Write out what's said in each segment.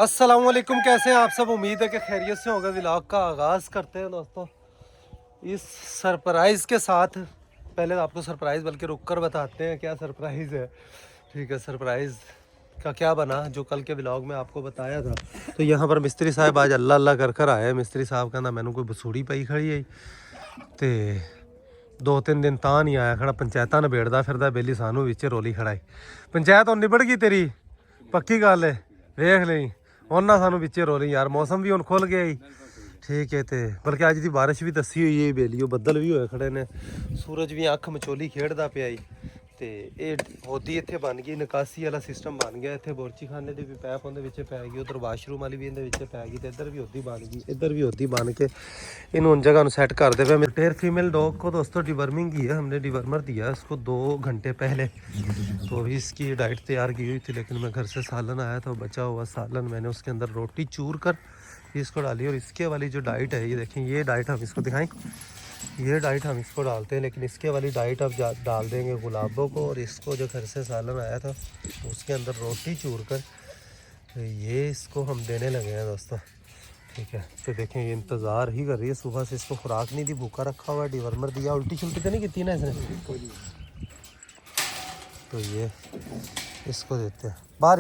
अस्सलाम वालेकुम, कैसे हैं आप सब। उम्मीद है कि खैरियत से होगा। व्लॉग का आगाज़ करते हैं दोस्तों इस सरप्राइज़ के साथ। पहले तो आपको सरप्राइज़ बल्कि रुक कर बताते हैं क्या सरप्राइज़ है। ठीक है, सरप्राइज़ का क्या बना जो कल के व्लॉग में आपको बताया था। तो यहाँ पर मिस्त्री साहब आज अल्लाह अल्लाह कर आए। मिस्त्री साहब कहना मैनू कोई बसूड़ी पई खड़ी है तो 2-3 दिन ਤਾਂ नहीं आया खड़ा। पंचायतां नबेड़दा फिरदा बेली सानू विच रोली खड़ाई। पंचायत हुण निबड़ गई तेरी, पक्की गल है, वेख ਲਈ ਉਹਨਾਂ ਸਾਨੂੰ ਵਿੱਚੇ ਰੋਲੀ ਯਾਰ। ਮੌਸਮ ਵੀ ਹੁਣ ਖੁੱਲ ਗਿਆ ਹੀ। ਠੀਕ ਹੈ, ਤੇ ਬਲਕਿ ਅੱਜ ਦੀ ਬਾਰਿਸ਼ ਵੀ ਦੱਸੀ ਹੋਈ ਹੈ। ਬੇਲੀਓ ਬੱਦਲ ਵੀ ਹੋਏ ਖੜੇ ਨੇ, ਸੂਰਜ ਵੀ ਅੱਖ ਮਚੋਲੀ ਖੇਡਦਾ ਪਿਆ ਈ। ਤੇ ਇਹ ਹੋਦੀ ਇੱਥੇ ਬਣ ਗਈ, ਨਿਕਾਸੀ ਵਾਲਾ ਸਿਸਟਮ ਬਣ ਗਿਆ। ਇੱਥੇ ਬੋਰਚੀ ਖਾਨੇ ਦੀ ਵੀ ਪੈਪ ਉਹਦੇ ਵਿੱਚ ਪੈ ਗਈ, ਉਧਰ ਵਾਸ਼ਰੂਮ ਵਾਲੀ ਵੀ ਇਹਦੇ ਵਿੱਚ ਪੈ ਗਈ, ਤੇ ਇੱਧਰ ਵੀ ਹੋਦੀ ਬਣ ਗਈ, ਇੱਧਰ ਵੀ ਹੋਦੀ बन के इन उन जगह सेट करते पे। टेर फीमेल डॉग को दोस्तों डिवर्मिंग की है हमने, डिवर्मर दिया इसको 2 घंटे पहले। तो अभी इसकी डाइट तैयार की हुई थी, लेकिन मैं घर से सालन आया था, बचा हुआ सालन मैंने उसके अंदर रोटी चूर कर इसको डाली। और इसके वाली जो डाइट है, ये देखें, ये डाइट हम इसको दिखाएं, ये डाइट हम इसको डालते हैं। लेकिन इसके वाली डाइट अब डाल देंगे गुलाबों को। और इसको जो घर से सालन आया था उसके अंदर रोटी चूर कर ये इसको हम देने लगे हैं दोस्तों। ठीक है, तो देखें ये इंतज़ार ही कर रही है। सुबह से इसको खुराक नहीं दी, भूखा रखा हुआ है। डिवर्मर दिया, उल्टी शुल्टी तो नहीं की ना इसने। तो ये इसको देते हैं। बाहर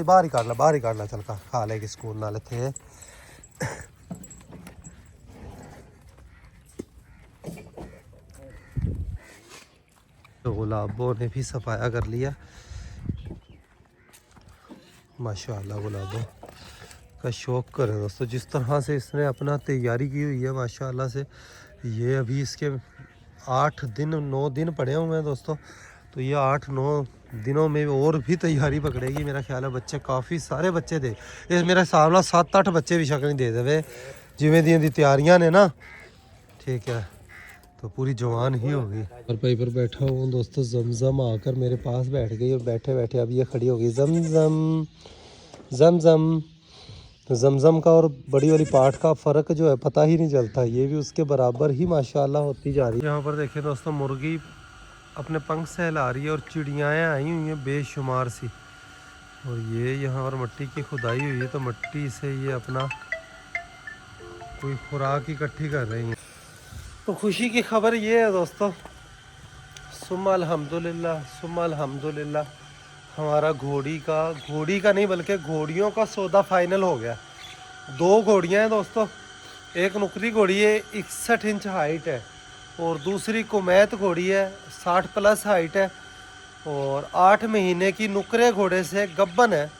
ही काट ला चल खा लेगी स्कूल नाले थे। तो गुलाबों ने भी सफाया कर लिया माशाल्लाह। गुलाबों का शौक करें दोस्तों, जिस तरह से इसने अपना तैयारी की हुई है माशाल्लाह से। ये अभी इसके 9 दिन पड़े हुए हैं दोस्तों। तो ये 8-9 दिनों में और भी तैयारी पकड़ेगी मेरा ख्याल है। बच्चे काफ़ी सारे बच्चे दे, ये मेरे हिसाब नाल 7-8 बच्चे भी शक्ल नहीं दे देवे जिमें दी तैयारियां ने ना। ठीक है, तो पूरी जवान ही होगी। और भाई पर बैठा हूँ दोस्तों, जमजम आकर मेरे पास बैठ गई। और बैठे बैठे अब ये खड़ी हो गई। जमजम जमजम। तो जमजम का और बड़ी वाली पाठ का फ़र्क जो है पता ही नहीं चलता, ये भी उसके बराबर ही माशाल्लाह होती जा रही है। यहाँ पर देखिए दोस्तों, मुर्गी अपने पंख सहला रही है और चिड़ियाँ आई हुई हैं बेशुमार सी। और ये यहाँ पर मट्टी की खुदाई हुई है, तो मट्टी से ये अपना कोई खुराक इकट्ठी कर रही हैं। तो खुशी की खबर ये है दोस्तों, सुम्मा अल्हम्दुलिल्लाह, हमारा घोड़ी का नहीं बल्कि घोड़ियों का सौदा फाइनल हो गया। 2 घोड़ियाँ हैं दोस्तों। एक नुकरी घोड़ी है, 61 इंच हाइट है। और दूसरी कुमैत घोड़ी है, 60 प्लस हाइट है। और 8 महीने की नुकरे घोड़े से गब्बन है।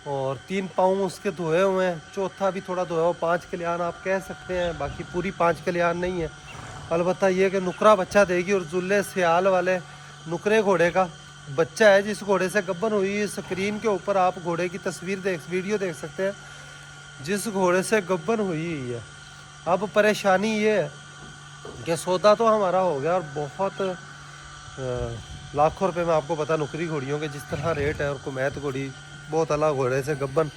और 3 पाँव उसके धोए हुए हैं, चौथा भी थोड़ा धोया हुआ। 5 कल्याण आप कह सकते हैं, बाकी पूरी 5 कल्याण नहीं है। अलबत्ता ये कि नुकरा बच्चा देगी। और जुल्ले सियाल वाले नुकरे घोड़े का बच्चा है जिस घोड़े से गब्बन हुई है। स्क्रीन के ऊपर आप घोड़े की वीडियो देख सकते हैं जिस घोड़े से गब्बन हुई है। अब परेशानी ये है कि सौदा तो हमारा हो गया और बहुत लाखों रुपए में, आपको पता नुकरी घोड़ियों के जिस तरह रेट है। और कुमैत घोड़ी बहुत अलग घोड़े से गब्बन,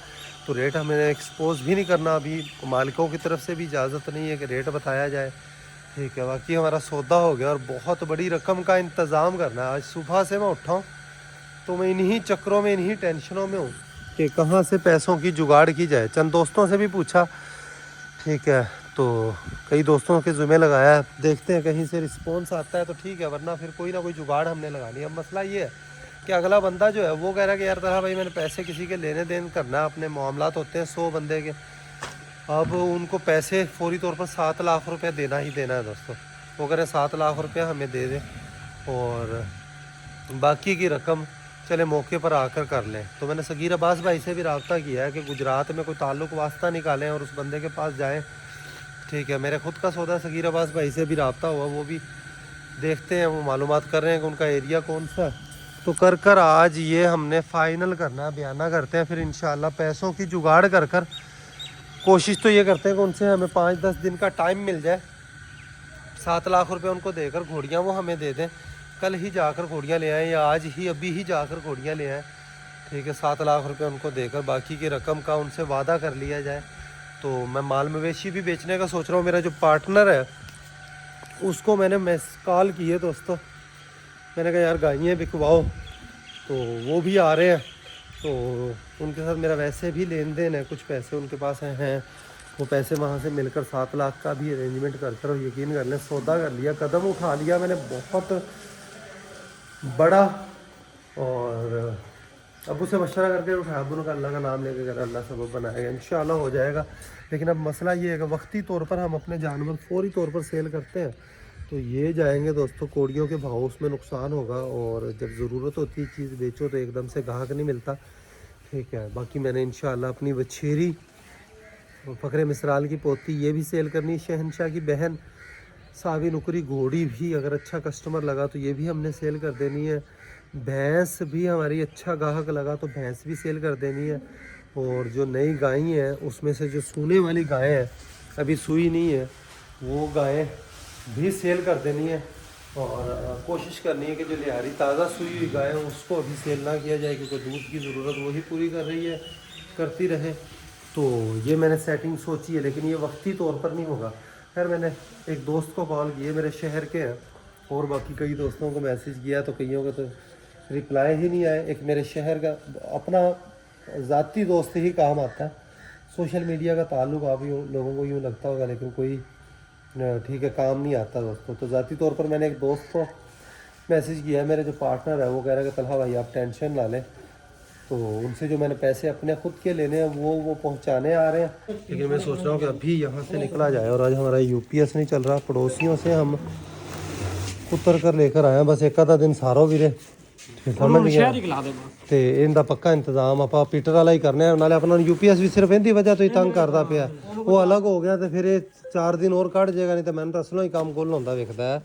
तो रेट हमें एक्सपोज भी नहीं करना। अभी मालिकों की तरफ से भी इजाज़त नहीं है कि रेट बताया जाए। ठीक है, बाकी हमारा सौदा हो गया और बहुत बड़ी रकम का इंतज़ाम करना है। आज सुबह से मैं उठा हूँ तो मैं इन्हीं चक्रों में, इन्हीं टेंशनों में हूँ कि कहाँ से पैसों की जुगाड़ की जाए। चंद दोस्तों से भी पूछा, ठीक है, तो कई दोस्तों के ज़िम्मे लगाया, देखते हैं कहीं से रिस्पॉन्स आता है तो ठीक है, वरना फिर कोई ना कोई जुगाड़ हमने लगानी है। अब मसला ये है कि अगला बंदा जो है वो कह रहा है कि यार तरह भाई मैंने पैसे किसी के लेने देन करना है, अपने मामलात होते हैं 100 बंदे के। अब उनको पैसे फौरी तौर पर 7 लाख रुपए देना ही देना है दोस्तों। वो कह रहे 7 लाख रुपया हमें दे दें और बाकी की रकम चले मौके पर आकर कर लें। तो मैंने सगीर अब्बास भाई से भी रब्ता किया है कि गुजरात में कोई ताल्लुक वास्ता निकालें और उस बंदे के पास जाएं। ठीक है, मेरे ख़ुद का सौदा सगीर अब्बास भाई से भी रब्ता हुआ, वो भी देखते हैं, वो मालूमात कर रहे हैं कि उनका एरिया कौन सा। तो कर आज ये हमने फ़ाइनल करना है, बयाना करते हैं। फिर इंशाल्लाह पैसों की जुगाड़ कर कोशिश तो ये करते हैं कि उनसे हमें 5-10 दिन का टाइम मिल जाए। 7 लाख रुपए उनको देकर घोड़ियाँ वो हमें दे दें, कल ही जाकर घोड़ियाँ ले आएँ या आज ही अभी ही जाकर घोड़ियाँ ले आएँ। ठीक है, 7 लाख रुपए उनको देकर बाकी की रकम का उनसे वादा कर लिया जाए। तो मैं माल मवेशी भी बेचने का सोच रहा हूँ। मेरा जो पार्टनर है उसको मैंने कॉल की है दोस्तों, मैंने कहा यार गायें बिकवाओ, तो वो भी आ रहे हैं। तो उनके साथ मेरा वैसे भी लेन देन है, कुछ पैसे उनके पास हैं, वो पैसे वहाँ से मिलकर 7 लाख का भी अरेंजमेंट कर कर, और यकीन कर लें सौदा कर लिया, कदम उठा लिया मैंने बहुत बड़ा। और अबू से मशवरा करके उठाया, अबू ने अल्लाह का नाम लेके कर, अल्लाह सबब बनाएगा, इंशाल्लाह हो जाएगा। लेकिन अब मसला ये है कि वक्ती तौर पर हम अपने जानवर फौरी तौर पर सेल करते हैं, तो ये जाएंगे दोस्तों कोड़ियों के भाव, उसमें नुकसान होगा। और जब ज़रूरत होती है चीज़ बेचो तो एकदम से गाहक नहीं मिलता, ठीक है। बाकी मैंने इंशाल्लाह अपनी वछेरी फ़खरे मिसराल की पोती ये भी सेल करनी, शहनशाह की बहन सावी नुकरी घोड़ी भी अगर अच्छा कस्टमर लगा तो ये भी हमने सेल कर देनी है। भैंस भी हमारी अच्छा गाहक लगा तो भैंस भी सेल कर देनी है। और जो नई गाय हैं उसमें से जो सूने वाली गायें हैं अभी सूई नहीं है, वो गायें भी सेल कर देनी है। और कोशिश करनी है कि जो लिहारी ताज़ा सूई हुई गाय है उसको अभी सेल ना किया जाए, क्योंकि दूध की ज़रूरत वही पूरी कर रही है, करती रहे। तो ये मैंने सेटिंग सोची है, लेकिन ये वक्ती तौर पर नहीं होगा। खैर मैंने एक दोस्त को कॉल किए, मेरे शहर के हैं, और बाकी कई दोस्तों को मैसेज किया तो कईयों का तो रिप्लाई ही नहीं आए। एक मेरे शहर का अपना ज़ाती दोस्त ही काम आता है, सोशल मीडिया का ताल्लुक आप लोगों को यूँ लगता होगा, लेकिन कोई ठीक है काम नहीं आता दोस्तों। तो ज़ाती तौर पर मैंने एक दोस्त को मैसेज किया है, मेरे जो पार्टनर है वो कह रहा है कि तलहा भाई आप टेंशन ना लें, तो उनसे जो मैंने पैसे अपने खुद के लेने हैं वो पहुंचाने आ रहे हैं। लेकिन मैं सोच रहा हूँ कि अभी यहाँ से निकला जाए। और आज हमारा यूपीएस नहीं चल रहा, पड़ोसियों से हम उतर कर लेकर आए हैं, बस एक आधा दिन सारो भी रहे समझ गया। तो इनका पक्का इंतजाम आप पीटर वाला ही करने, नाले अपना यूपीएस भी सिर्फ इनकी वजह तो ही तंग करता पिया, वो अलग हो गया तो फिर ये 4 दिन और कट जाएगा, नहीं तो मैंने तो असलों ही काम खोलना होंगे वेखता है।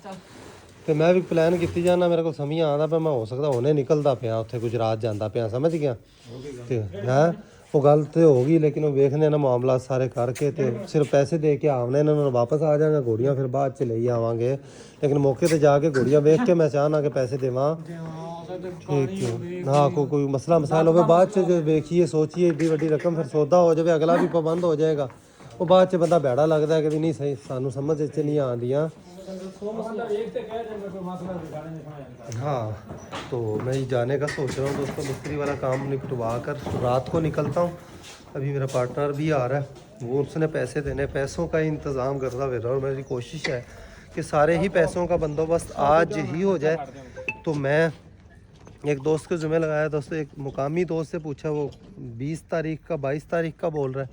तो मैं भी प्लान की जाना, मेरे को समझ आता पे मैं हो सकता हुणे निकलता पिया उत्थे गुजरात जाता पिया, समझ गया। तो है वो गल तो होगी, लेकिन वो वेखने ना मामला सारे करके तो सिर्फ पैसे दे के आवने, इन्होंने वापस आ जाएगा, घोड़ियाँ फिर बाद च ले आवांगे। लेकिन मौके पर जाके घोड़ियाँ वेख के मैं चाहना कि पैसे देवां, ठीक है। हाँ कोई मसला मसाइल हो बाद च जो वेखिए सोचिए एड्डी वड्डी रकम फिर सौदा हो जाए, अगला भी पाबंद हो जाएगा, वो बाद च बंदा बैड़ा लगता है कि भी नहीं सही सानू समझ च नहीं आंदियां। हाँ तो मैं जाने का सोच रहा हूँ दोस्तों, मिस्त्री वाला काम निपटवा कर रात को निकलता हूँ। अभी मेरा पार्टनर भी आ रहा है, वो उसने पैसे देने, पैसों का इंतज़ाम करता फिर रहा, और मेरी कोशिश है कि सारे ही पैसों का बंदोबस्त आज ही हो जाए। तो मैं एक दोस्त को ज़िम्मे लगाया, दोस्तों एक मुकामी दोस्त से पूछा, वो 20 तारीख का 22 तारीख का बोल रहा है,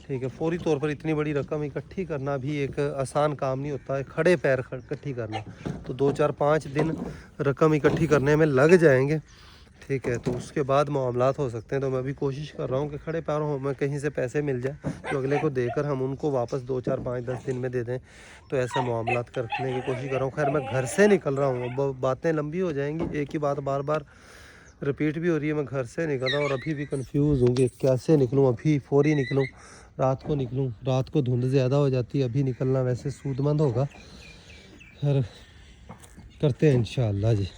ठीक है। फौरी तौर पर इतनी बड़ी रकम इकट्ठी करना भी एक आसान काम नहीं होता है, खड़े पैर इकट्ठी करना, तो 2-4-5 दिन रकम इकट्ठी करने में लग जाएंगे, ठीक है। तो उसके बाद मामलात हो सकते हैं। तो मैं भी कोशिश कर रहा हूँ कि खड़े पैरों में कहीं से पैसे मिल जाए तो अगले को देकर हम उनको वापस 2-4-5-10 दिन में दे दें, तो ऐसा मामलात करने की कोशिश कर रहा हूँ। खैर मैं घर से निकल रहा हूँ, अब बातें लंबी हो जाएंगी, एक ही बात बार बार रिपीट भी हो रही है। मैं घर से निकल रहा हूँ और अभी भी कंफ्यूज हूँ कि कैसे निकलूँ, अभी फौरी निकलूँ, रात को निकलूँ, रात को धुंध ज़्यादा हो जाती है, अभी निकलना वैसे सूदमंद होगा। खैर करते हैं इंशाअल्लाह जी।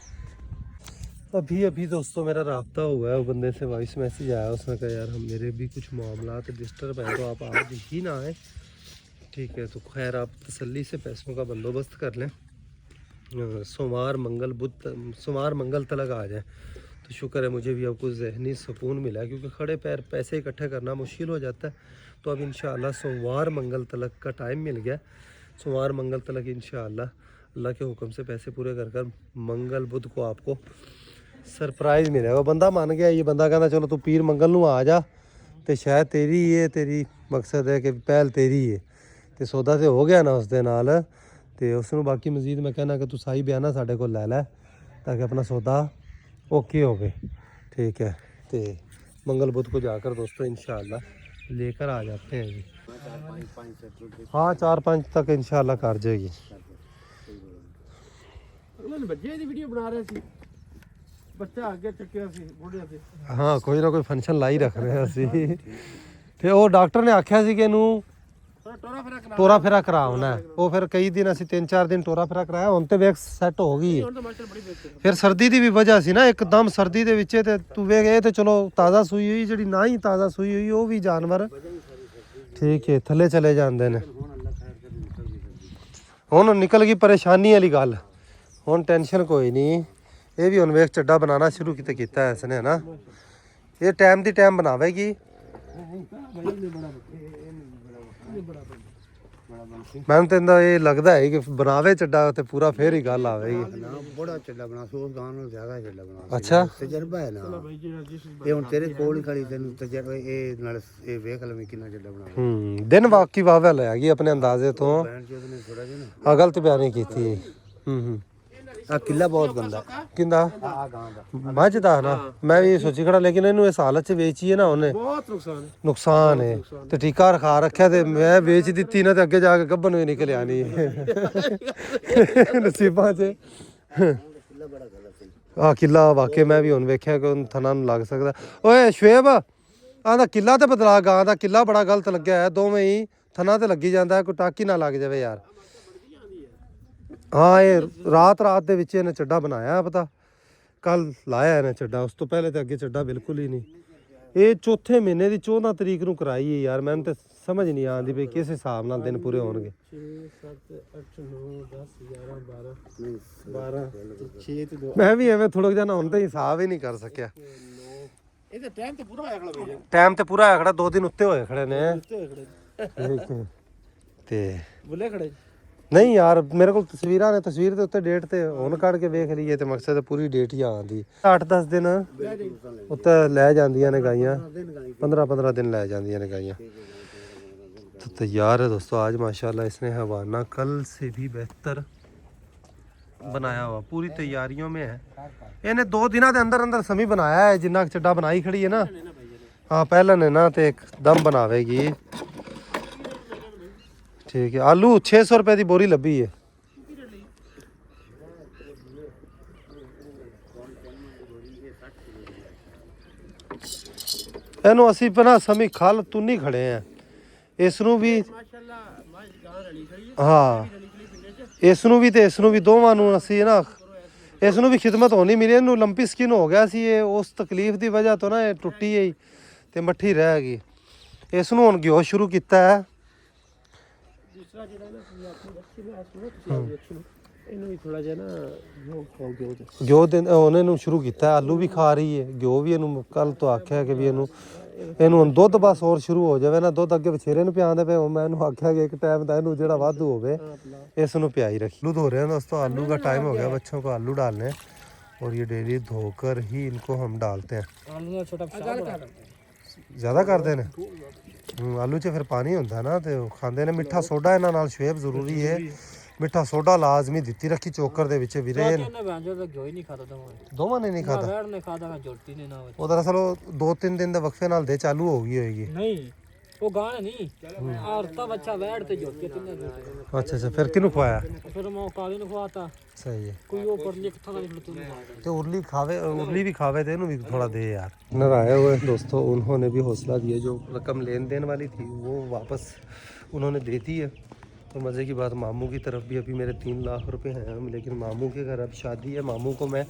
अभी दोस्तों मेरा राब्ता हुआ है, वो बंदे से वॉइस मैसेज आया, उसने कहा यार हम मेरे भी कुछ मामलात डिस्टर्ब हैं, तो आप आज ही ना आए, ठीक है। तो खैर आप तसल्ली से पैसों का बंदोबस्त कर लें, सोमवार मंगल तलक आ जाए तो शुक्र है, मुझे भी अब कुछ जहनी सुकून मिला, क्योंकि खड़े पैर पैसे इकट्ठे करना मुश्किल हो जाता है। तो अब इंशाअल्लाह सोमवार मंगल तलक का टाइम मिल गया, सोमवार मंगल तलक इंशाअल्लाह अल्लाह के हुक्म से पैसे पूरे कर मंगल बुध को आपको सरप्राइज़ मिलेगा। बंदा मान गया, ये बंदा कहना चलो तू पीर मंगल नूं आ जा, तो शायद तेरी ये तेरी मकसद है कि पहल तेरी है, तो सौदा तो हो गया ना उस दे नाल, तो उसनों बाकी मजीद मैं कहना कि तू साई बयाना साढ़े को लै लै, ताकि अपना सौदा ओके हो गए, ठीक है। तो मंगल बुध को जाकर दोस्तों इंशाअल्लाह लेकर आ जाते हैं जी। हाँ 4-5 तक इंशाअल्लाह कर जाएगी। हाँ कोई ना कोई फंक्शन लाई रख रहे हैं असी, ते वो डॉक्टर ने आख्या सी कि इनू टोरा फेरा कराना है, वो फिर कई दिन असी 3-4 दिन टोरा फेरा कराया, हुण ते वेख सैट हो गई है। फिर सर्दी की भी वजह सी ना, एकदम सर्दी दे विच ते तू वेख, ये तो चलो ताज़ा सूई हुई, जिहड़ी ना ही ताज़ा सूई हुई वो भी जानवर ठीक है थले चले जाते हैं। हुण निकल गई परेशानी वाली गल, हुण टेंशन कोई नहीं। ये भी हुण वेख चड्डा बनाना शुरू किया है इसने, है ना, ये टाइम दी टाइम बनावेगी। मैंने तो इंदा ये लगता है कि बनावे चड्डा ते पूरा फिर ही गल आवेगी। बड़ा चड्डा बना सोच गांव नाल ज्यादा चड्डा बना। अच्छा तजर्बा है ना ये हुन तेरे कोल ही खड़ी तेन तजर्बा ए नाल ए वेख ले मैं कितना चड्डा बना। दिन वाकी वावे लगी अपने अंदाजे तो बहन चोद ने थोड़ा जिहा ना गलत बयानी की थी। आ किला बहुत गंदा किंदा आ गांव दा मझ दा ना मैं भी सोची खड़ा लेकिन इनू इस हालत च बेची है ना उन्हें बहुत नुकसान है ते टीका रखा रखा ते मैं बेच दी ना ते अगे जाके गब्बन भी निकल आनी नसीबां च किला बड़ा गलत है। किला वाकई मैं भी हुन वेख्या कि उन थना नूं लग सकदा। ओए शुएब आंदा किला ते बदला गां दा किला बड़ा गलत लग्या है दोवें ही थना ते लगी जांदा है कोई टाकी ना लग जावे यार। हाँ ये रात दे विच इहने चड्डा बनाया पता कल लाया इहने चड्डा उस तो पहले तो अगे चड्डा बिल्कुल ही नहीं। ये चौथे महीने की 14 तरीक नूं कराई है यार मैंने तो समझ नहीं आती भी किस हिसाब नाल दिन पूरे होणगे। 6 7 8 9 10 11 12 6 ਤੇ 2 मैं भी एवें थोड़ा जिहा हुण तो हिसाब ही नहीं कर सकिया। ਇਹਦਾ ਟਾਈਮ ਤੇ ਪੂਰਾ ਹੋਇਆ ਖੜਾ ਬਈ टाइम तो पूरा है खड़ा 2 दिन उत्ते होए खड़े ने ते ਬੁੱਲੇ ਖੜੇ नहीं यार मेरे को तस्वीर ने तस्वीर के उत्ते डेट ते हुण कढ़ के वेख लीए ते मकसद है पूरी डेट ही आंदी 8-10 दिन उत्ते लै जांदियां ने गाइयां 15-15 दिन लै जांदियां ने गाइयां। तो तैयार है दोस्तों आज माशाल्लाह इसने हवाना कल से भी बेहतर बनाया हुआ पूरी तैयारियों में है। इन्हें 2 दिनों के अंदर अंदर समी बनाया है जिन्ना चड्डा बनाई खड़ी है ना। हाँ पहले ने ना तो एक दम बनावेगी ठीक है। आलू 600 रुपए की बोरी लभी है। ਇਹਨੂੰ ਅਸੀਂ ਪਹਿਲਾਂ ਸਮੀ ਖਲ ਤੁੰਨੀ ਖੜੇ ਆ ਇਸ ਨੂੰ ਵੀ ਮਾਸ਼ਾਅੱਲਾ ਮਾਸ਼ ਗਾਂ ਰਲੀ ਖੜੀ ਹਾਂ ਇਸ ਨੂੰ ਵੀ ਤੇ ਇਸ ਨੂੰ ਵੀ ਦੋਵਾਂ ਨੂੰ ਅਸੀਂ ਨਾ ਇਸ ਨੂੰ ਵੀ ਖਿਦਮਤ ਹੋਣੀ ਮਿਲੀ। ਇਹਨੂੰ ਲੰਪੀ ਸਕਿਨ ਹੋ ਗਿਆ ਸੀ ਇਹ ਉਸ ਤਕਲੀਫ ਦੀ ਵਜ੍ਹਾ ਤੋਂ ਨਾ ਇਹ ਟੁੱਟੀ ਗਈ ਤੇ ਮੱਠੀ ਰਹਿ ਗਈ। ਇਸ ਨੂੰ ਹੁਣ ਗਿਓ ਸ਼ੁਰੂ ਕੀਤਾ ਹੈ। ਦੂਸਰਾ ਜਿਹੜਾ ਨਾ ਤੁਸੀਂ ਆਪਣੀ ਬੱਚੀ ਨੂੰ ਸੁਣੋ ਤੁਸੀਂ ਆਪ ਵੇਖੋ ਇਹਨੂੰ ਵੀ ਥੋੜਾ ਜਿਹਾ ਨਾ ਜੋ ਖਾਓ ਗਿਓ ਤੇ ਗਿਓ ਦੇ ਉਹਨੇ ਨੂੰ ਸ਼ੁਰੂ ਕੀਤਾ ਆਲੂ ਵੀ ਖਾ ਰਹੀ ਹੈ ਗਿਓ ਵੀ ਇਹਨੂੰ ਕੱਲ ਤੋਂ ਆਖਿਆ ਕਿ ਵੀ ਇਹਨੂੰ ਹੁਣ ਦੁੱਧ ਬਸ ਹੋਰ ਸ਼ੁਰੂ ਹੋ ਜਾਵੇ ਨਾ ਦੁੱਧ ਅੱਗੇ ਬਛੇਰੇ ਨੂੰ ਪਿਆਉਂਦੇ ਪਏ ਮੈਂ ਇਹਨੂੰ ਆਖਿਆ ਕਿ ਇੱਕ ਟਾਈਮ ਦਾ ਇਹਨੂੰ ਜਿਹੜਾ ਵਾਧੂ ਹੋਵੇ इस नु प्याई रखी। आलू धो रहे हैं दोस्तों आलू का टाइम हो गया बच्चों को आलू डालने और ये डेली धोकर ही इनको हम डालते हैं। ਆਲੂ ਛੋਟਾ ज़्यादा करते हैं आलू च फिर पानी होता ना तो खाते ने। मिठा सोडा इन्हां नाल शुएब जरूरी है मिठा सोडा लाजमी दित्ती रखी चोकर दे विच वीरे दोवां ने नहीं खाता वो दरअसल 2-3 दिन दे वक्फे नाल दे चालू हो गई होएगी नहीं वो गाना नहीं औरता बच्चा बैठ ते जोते तिन्ने अच्छा फिर किनु खवाया फिर मैं काली नु खवाता सही है कोई वो पर लिख था नहीं तू तो उर्ली भी खावे थे भी थोड़ा दे यार। नर आए हुए दोस्तों उन्होंने भी हौसला दिया जो रकम लेन देन वाली थी वो वापस उन्होंने दे दी है। तो मज़े की बात मामू की तरफ भी अभी मेरे 3 लाख रुपए हैं लेकिन मामू के घर अब शादी है मामू को मैं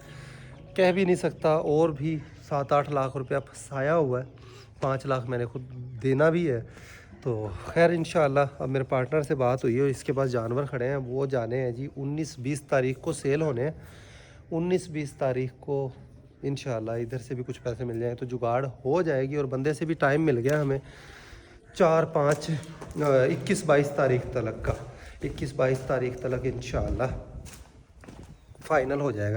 कह भी नहीं सकता और भी 7-8 लाख रुपया फंसाया हुआ है 5 लाख मैंने खुद देना भी है। तो खैर इंशाल्लाह अब मेरे पार्टनर से बात हुई है इसके पास जानवर खड़े हैं वो जाने हैं जी 19-20 तारीख को सेल होने 19-20 तारीख को इंशाल्लाह इधर से भी कुछ पैसे मिल जाएँ तो जुगाड़ हो जाएगी और बंदे से भी टाइम मिल गया हमें 21-22 तारीख तक का 21-22 तारीख तक इंशाल्लाह फाइनल हो जाएगा।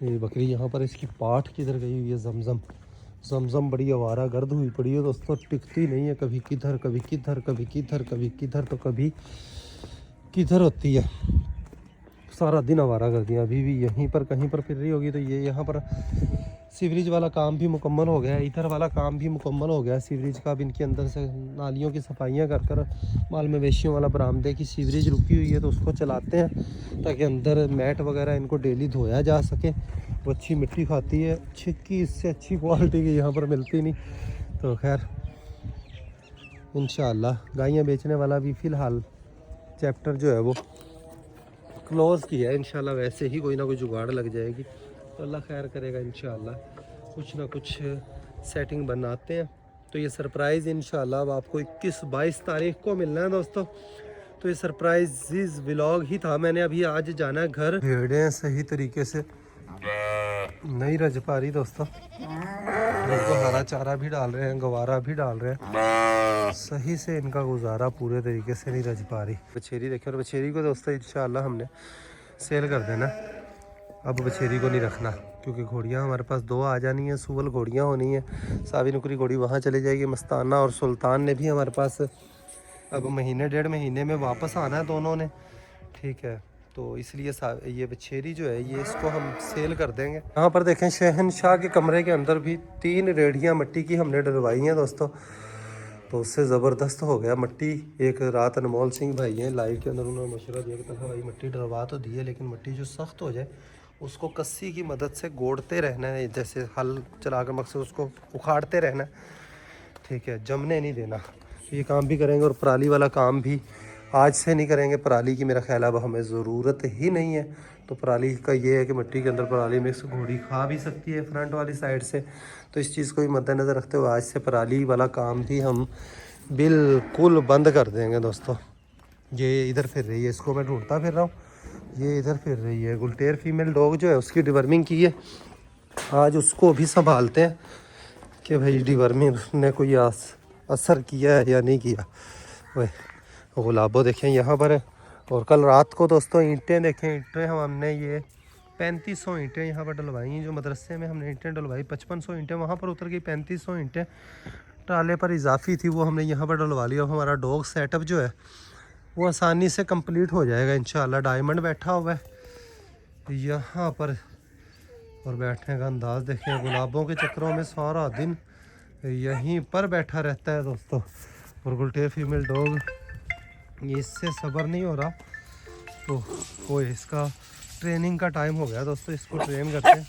ये बकरी यहाँ पर इसकी पाठ किधर गई हुई है जमजम बड़ी आवारा गर्द हुई पड़ी है दोस्तों टिकती नहीं है कभी किधर कभी किधर कभी किधर कभी किधर तो कभी किधर होती है सारा दिन आवारा गर्दियाँ अभी भी यहीं पर कहीं पर फिर रही होगी। तो ये यहाँ पर सीवरेज वाला काम भी मुकम्मल हो गया है इधर वाला काम भी मुकम्मल हो गया है सीवरेज का। अब इनके अंदर से नालियों की सफाइयाँ कर माल मवेशियों वाला बरामदे की सीवरेज रुकी हुई है तो उसको चलाते हैं ताकि अंदर मैट वगैरह इनको डेली धोया जा सके। वो अच्छी मिट्टी खाती है छिक्की इससे अच्छी क्वालिटी की यहाँ पर मिलती नहीं। तो खैर इंशाल्लाह गायें बेचने वाला भी फ़िलहाल चैप्टर जो है वो क्लोज़ किया है इंशाल्लाह वैसे ही कोई ना कोई जुगाड़ लग जाएगी तो अल्लाह खैर करेगा इंशाल्लाह कुछ ना कुछ सेटिंग बनाते हैं। तो ये सरप्राइज़ इंशाल्लाह अब आपको 21-22 तारीख को मिलना है दोस्तों। तो ये सरप्राइज व्लॉग ही था मैंने अभी आज जाना है घर भेड़ें सही तरीके से नहीं रज पा रही दोस्तों इनको हरा चारा भी डाल रहे हैं, गवारा भी डाल रहे हैं। सही से इनका गुजारा पूरे तरीके से नहीं रच पा रही। बछेरी देखें, और बछेरी को दोस्तों इंशाल्लाह हमने सेल कर देना। अब बछेरी को नहीं रखना क्योंकि घोड़ियाँ हमारे पास 2 आ जानी हैं, सुवल घोड़ियाँ होनी हैं। सावी नुकरी घोड़ी वहाँ चली जाएगी। मस्ताना और सुल्तान ने भी हमारे पास अब महीने 1.5 महीने में वापस आना है दोनों ने, ठीक है। तो इसलिए ये बछेरी जो है ये इसको हम सेल कर देंगे। यहाँ पर देखें शहनशाह के कमरे के अंदर भी 3 रेडियाँ मिट्टी की हमने डलवाई हैं दोस्तों, तो उससे ज़बरदस्त हो गया मट्टी। एक रात अनमोल सिंह भाई हैं लाइव के अंदर, उन्होंने मशवरा दिया कि भाई मट्टी डलवा तो दी है लेकिन मट्टी जो सख्त हो जाए उसको कस्सी की मदद से गोड़ते रहना है, जैसे हल चला कर मकसद उसको उखाड़ते रहना है, ठीक है, जमने नहीं देना। ये काम भी करेंगे और पराली वाला काम भी आज से नहीं करेंगे। पराली की मेरा ख्याल अब हमें ज़रूरत ही नहीं है। तो पराली का ये है कि मिट्टी के अंदर पराली मिक्स घोड़ी खा भी सकती है फ्रंट वाली साइड से, तो इस चीज़ को भी मद्देनज़र रखते हुए आज से पराली वाला काम भी हम बिल्कुल बंद कर देंगे दोस्तों। ये इधर फिर रही है, इसको मैं ढूंढता फिर रहा हूँ, ये इधर फिर रही है। गुलटेर फीमेल डॉग जो है उसकी डिवर्मिंग की है, आज उसको भी संभालते हैं कि भाई डिवर्मिंग ने कोई असर किया है या नहीं किया। वह गुलाबो देखें यहाँ पर है। और कल रात को दोस्तों ईंटें देखें, ईंटें हमने ये 3500 ईंटें यहाँ पर डलवाई हैं। जो मदरसे में हमने ईंटें डलवाई 5500 ईंटें वहाँ पर उतर गई, 3500 ईंटें टाले पर इजाफी थी वो हमने यहाँ पर डलवा ली। और हमारा डॉग सेटअप जो है वो आसानी से कंप्लीट हो जाएगा इंशाल्लाह। डायमंड बैठा हुआ है यहाँ पर, और बैठने का अंदाज़ देखें, गुलाबों के चक्करों में सारा दिन यहीं पर बैठा रहता है दोस्तों। और गुलटेर फीमेल डॉग इससे सब्र नहीं हो रहा, तो वो इसका ट्रेनिंग का टाइम हो गया दोस्तों, इसको ट्रेन करते हैं।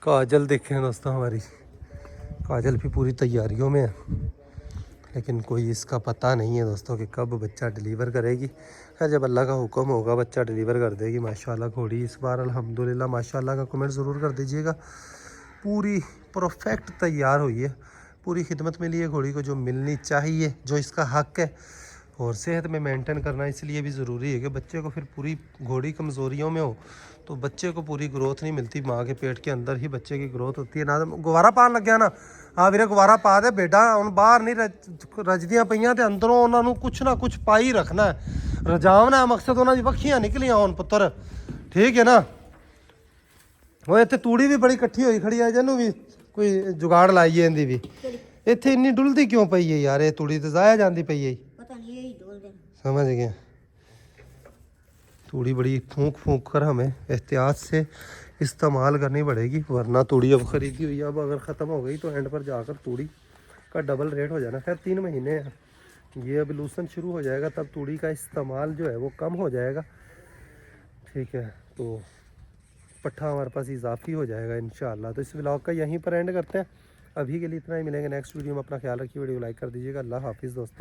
काजल देखें दोस्तों, हमारी काजल भी पूरी तैयारियों में है, लेकिन कोई इसका पता नहीं है दोस्तों कि कब बच्चा डिलीवर करेगी। खैर जब अल्लाह का हुक्म होगा बच्चा डिलीवर कर देगी माशाल्लाह। घोड़ी इस बार अल्हम्दुलिल्लाह माशाल्लाह का कमेंट ज़रूर कर दीजिएगा। पूरी परफेक्ट तैयार हुई है, पूरी खिदमत मिली है घोड़ी को जो मिलनी चाहिए, जो इसका हक है। और सेहत में मेंटेन करना इसलिए भी ज़रूरी है कि बच्चे को फिर पूरी घोड़ी कमज़ोरियों में हो तो बच्चे को पूरी ग्रोथ नहीं मिलती। माँ के पेट के अंदर ही बच्चे की ग्रोथ होती है। ना गुवारा पान लग गया ना, हाँ वीरे गुवारा पा दे बेटा, हम बाहर नहीं रजदियाँ पईयां ते अंदरों उन्होंने कुछ ना कुछ पाई रखना है, रजावना मकसद उन्होंने वक्खियाँ निकलियां हुण पुत्र, ठीक है ना। वो इतने तूड़ी भी बड़ी इकट्ठी हुई खड़ी है, जैनू भी कोई जुगाड़ लाई है इनकी भी। इतने इन्नी डुलदी क्यों पई है यार, ये तूड़ी तो जाया जाती पई है, समझ गया। तूड़ी बड़ी फूंक फूंक कर हमें एहतियात से इस्तेमाल करनी पड़ेगी, वरना तूड़ी अब ख़रीदी हुई है, अब अगर ख़त्म हो गई तो एंड पर जाकर तूड़ी का डबल रेट हो जाना। खैर 3 महीने हैं, ये अब लूसन शुरू हो जाएगा तब तूड़ी का इस्तेमाल जो है वो कम हो जाएगा, ठीक है। तो पट्ठा हमारे पास इजाफी हो जाएगा इंशाल्लाह। तो इस व्लॉग का यहीं पर एंड करते हैं, अभी के लिए इतना ही। मिलेंगे नेक्स्ट वीडियो में, अपना ख्याल रखिए, वीडियो लाइक कर दीजिएगा। अल्लाह हाफिज़ दोस्तों।